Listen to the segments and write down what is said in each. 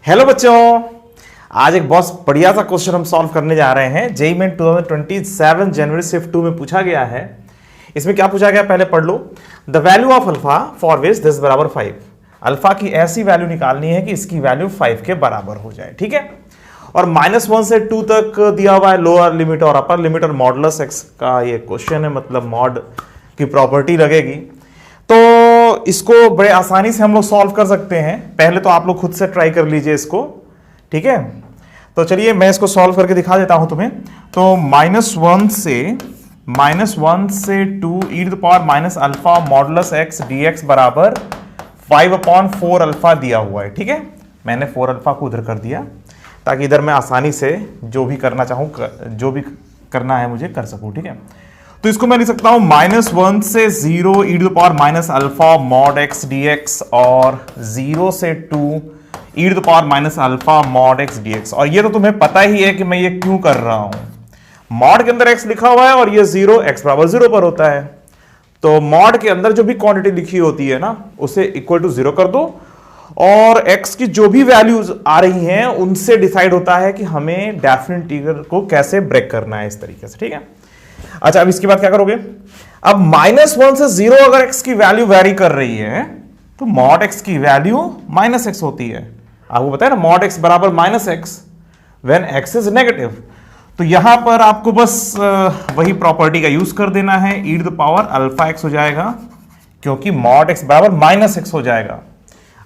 Hello बच्चों, आज एक बहुत बढ़िया सा क्वेश्चन हम सॉल्व करने जा रहे हैं। जेईई मेन 2027 जनवरी शिफ्ट 2 में पूछा गया है। इसमें क्या पूछा गया पहले पढ़ लो। The value of alpha for which this बराबर 5। अल्फा की ऐसी वैल्यू निकालनी है कि इसकी वैल्यू 5 के बराबर हो जाए, ठीक है। और -1 से 2 तक दिया हुआ है लोअर लिमिट और अपर लिमिट और मॉडुलस एक्स का ये क्वेश्चन है, मतलब मॉड की प्रॉपर्टी लगेगी। तो इसको बड़े आसानी से हम लोग सॉल्व कर सकते हैं। पहले तो आप लोग खुद से ट्राई कर लीजिए इसको, ठीक है। तो चलिए मैं इसको सॉल्व करके दिखा देता हूं तुम्हें। तो -1 से 2 e to the power minus alpha modulus x dx बराबर 5/4 अल्फा दिया हुआ है, ठीक है। मैंने 4 अल्फा को उधर कर दिया ताकि इधर मैं आसानी से जो भी करना चाहूं, जो भी करना है मुझे कर सकूं, ठीक है। तो इसको मैं लिख सकता हूं -1 से 0 e to the power minus alpha mod x dx और 0 से 2 e to the power minus alpha mod x dx। और ये तो तुम्हें पता ही है कि मैं ये क्यों कर रहा हूं। मॉड के अंदर x लिखा हुआ है और ये 0 x बराबर 0 पर होता है। तो मॉड के अंदर जो भी क्वांटिटी लिखी होती है ना, उसे इक्वल टू 0 कर दो और x की जो भी वैल्यूज आ रही हैं उनसे डिसाइड होता है कि हमें डेफिनेट इंटीग्रल को कैसे ब्रेक करना है, इस तरीके से, ठीक है। अच्छा, अब इसके बाद क्या करोगे। अब -1 से 0 अगर x की वैल्यू वेरी कर रही है तो मॉड x की वैल्यू -x होती है। आपको पता है ना, मॉड x बराबर -x when x is negative. तो यहां पर आपको बस वही प्रॉपर्टी का यूज कर देना है, e to the power alpha x हो जाएगा, क्योंकि मॉड x बराबर -x हो जाएगा।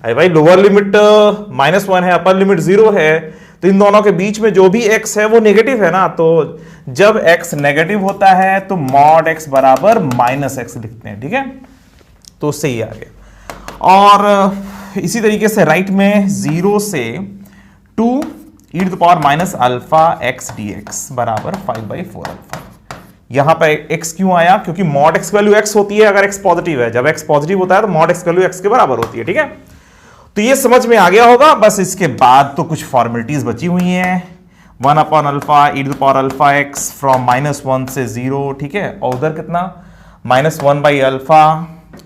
अरे भाई, लोअर लिमिट -1 है, अपर लिमिट 0 है, तो इन दोनों के बीच में जो भी x है वो नेगेटिव है ना। तो जब x नेगेटिव होता है तो मॉड x बराबर -x लिखते हैं, ठीक है। तो उससे ही आ गया। और इसी तरीके से राइट में 0 से 2 e to the power minus alpha x dx बराबर 5/4 अल्फा। यहां पर x क्यों आया? क्योंकि मॉड x वैल्यू x होती है अगर x पॉजिटिव है। जब x पॉजिटिव होता है तो मॉड x वैल्यू x के बराबर होती है, ठीक है। तो ये समझ में आ गया होगा। बस इसके बाद तो कुछ फॉर्मेलिटीज बची हुई हैं। 1/अल्फा e to the power alpha x from -1 से 0, ठीक है। और उधर कितना, -1/अल्फा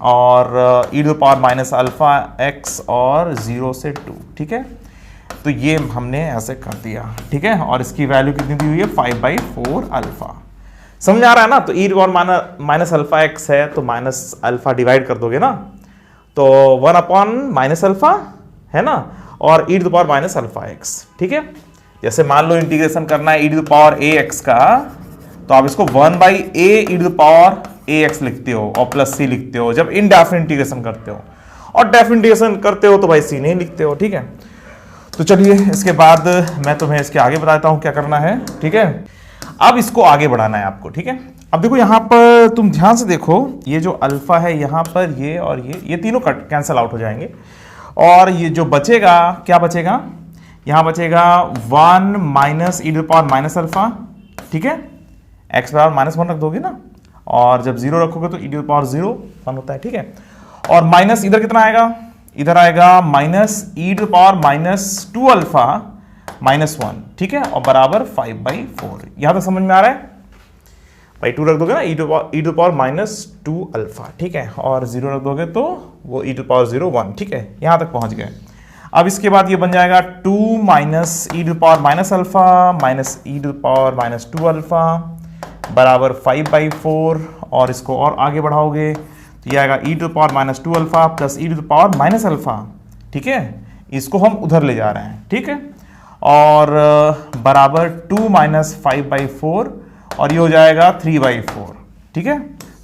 और e to the power minus alpha x और 0 से 2, ठीक है। तो ये हमने ऐसे कर दिया, ठीक है। और इसकी वैल्यू कितनी दी हुई है, 5/4 अल्फा। समझ आ रहा है ना। तो e to the power minus alpha x है तो माइनस अल्फा डिवाइड कर दोगे ना, तो 1/-अल्फा है ना, और e to the power minus alpha x, ठीक है। जैसे मान लो इंटीग्रेशन करना है e to the power ax का, तो आप इसको 1/a e to the power ax लिखते हो और प्लस c लिखते हो जब इनडेफिनिट इंटीग्रेशन करते हो, और डेफिनिट इंटीग्रेशन करते हो तो भाई c नहीं लिखते हो, ठीक है। तो चलिए इसके बाद मैं तुम्हें इसके आगे बताता हूं क्या करना है, ठीक है। अब इसको आगे बढ़ाना है आपको, ठीक है। अब देखो यहां पर तुम ध्यान से देखो, ये जो अल्फा है यहां पर, ये और ये तीनों कैंसिल आउट हो जाएंगे। और ये जो बचेगा, क्या बचेगा, यहां बचेगा 1 minus e to the power minus alpha, ठीक है। x बराबर -1 रख दोगे ना, और जब 0 रखोगे तो e टू द पावर 0 1 होता है, ठीक है। और माइनस इधर कितना आएगा, इधर आएगा -e to the power -2 alpha -1, ठीक है, और बराबर 5/4। यहां तक समझ में आ रहा है भाई। 2 रख दोगे ना, e to the power -2 alpha, ठीक है, और 0 रख दोगे तो वो e टू द पावर 0 1, ठीक है। यहां तक पहुंच गए। अब इसके बाद ये बन जाएगा 2 minus e to the power minus alpha minus e to the power -2 alpha बराबर 5/4। और इसको और आगे बढ़ाओगे तो ये आएगा e to the power -2 alpha plus e to the power minus alpha, ठीक है। इसको हम उधर ले जा रहे हैं, ठीक है। और बराबर 2 माइनस 5/4 और ये हो जाएगा 3/4, ठीक है।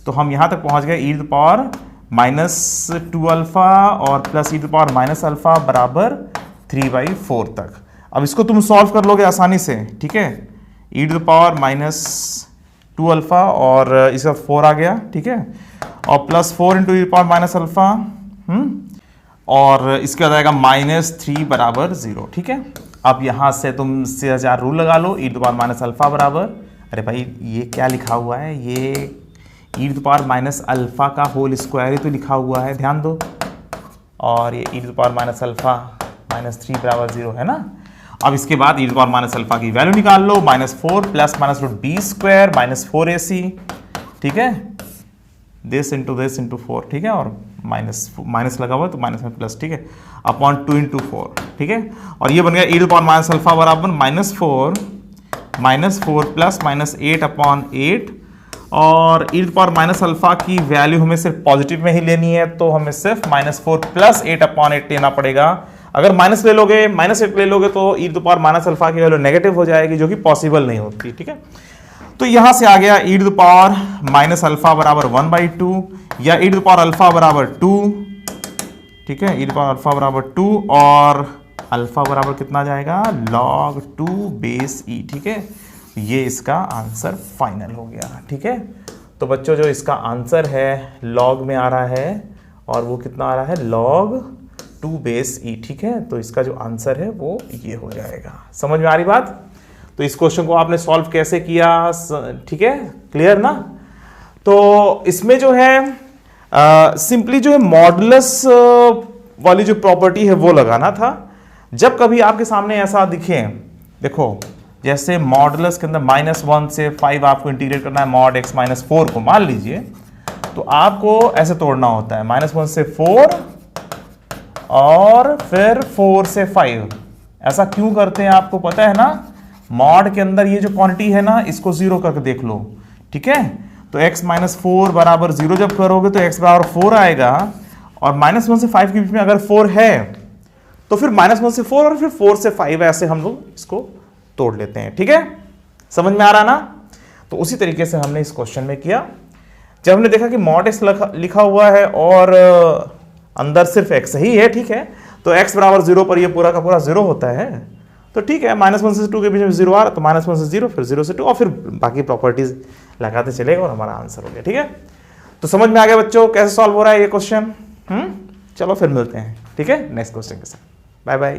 तो हम यहां तक पहुंच गए e to the power -2 alpha और plus e to the power minus alpha बराबर 3/4 तक। अब इसको तुम सॉल्व कर लोगे आसानी से, ठीक है। e to the power -2 alpha और इसका 4 आ गया, ठीक है, और plus 4 into e to the power minus alpha, और इसके बाद आएगा -3 बराबर 0, ठीक है। अब यहां से तुम सीधा रूल लगा लो, e to the power minus alpha बराबर, अरे भाई ये क्या लिखा हुआ है, ये e to the power minus alpha का होल स्क्वायर ही तो लिखा हुआ है, ध्यान दो। और ये e to the power minus alpha -3 बराबर 0 है ना। अब इसके बाद e to the power minus alpha की वैल्यू निकाल लो, -4 प्लस -√b² -4ac, ठीक है। दिस इंटू 4, ठीक है, और माइनस लगा हुआ है तो माइनस में प्लस, ठीक है, अपॉन 2 इंटू 4, ठीक है, और ये बन गया e पावर माइनस अल्फा बराबर -4 प्लस -8 अपॉन 8, और e पावर माइनस अल्फा की वैल्यू हमें सिर्फ पॉजिटिव में ही लेनी है, तो हमें सिर्फ -4 प्लस 8 अपॉन 8 लेना पड़ेगा। अगर माइनस ले लोगे, -8 ले लोगे तो e पावर माइनस अल्फा की वैल्यू नेगेटिव हो जाएगी, जो कि पॉसिबल नहीं होती, ठीक है। तो यहां से आ गया e पावर माइनस अल्फा बराबर 1/2 या e पावर अल्फा बराबर 2, ठीक है, e पावर अल्फा बराबर 2 और अल्फा बराबर कितना जाएगा log 2 बेस e, ठीक है। ये इसका आंसर फाइनल हो गया, ठीक है। तो बच्चों जो इसका आंसर है log में आ रहा है और वो कितना आ रहा है log 2 बेस e, ठीक है। तो इसका जो आंसर है वो ये हो जाएगा। समझ में आ रही बात? तो इस क्वेश्चन को आपने सॉल्व कैसे किया, ठीक है, क्लियर ना? तो इसमें जो है सिंपली जो है मॉडुलस वाली जो प्रॉपर्टी है वो लगाना था। जब कभी आपके सामने ऐसा दिखे, देखो जैसे मॉडुलस के अंदर -1 से 5 आपको इंटीग्रेट करना है मॉड x -4 को, मान लीजिए, तो आपको ऐसे तोड़ना होता है -1 से 4 और फिर 4 से 5। ऐसा क्यों करते हैं आपको पता है ना? मॉड के अंदर ये जो क्वांटिटी है ना, इसको 0 करके देख लो, ठीक है। तो x -4 बराबर 0 जब करोगे तो x बराबर 4 आएगा, और -1 से 5 के बीच में अगर 4 है तो फिर -1 से 4 और फिर 4 से 5, ऐसे हम लोग इसको तोड़ लेते हैं, ठीक है। समझ में आ रहा ना? तो उसी तरीके से हमने इस क्वेश्चन में किया। जब हमने देखा कि मॉड x लिखा हुआ है और अंदर सिर्फ x ही है, ठीक है, तो x बराबर 0 पर ये पूरा का पूरा 0 होता है, तो ठीक है, -1 से 2 के बीच में 0 आ रहा, तो -1 से 0, फिर 0 से 2, और फिर बाकी प्रॉपर्टीज लगाते चलेगा और हमारा आंसर हो गया, ठीक है। तो समझ में आ गया बच्चों कैसे सॉल्व हो रहा है ये क्वेश्चन? चलो फिर मिलते हैं, ठीक है, नेक्स्ट क्वेश्चन के साथ। Bye bye.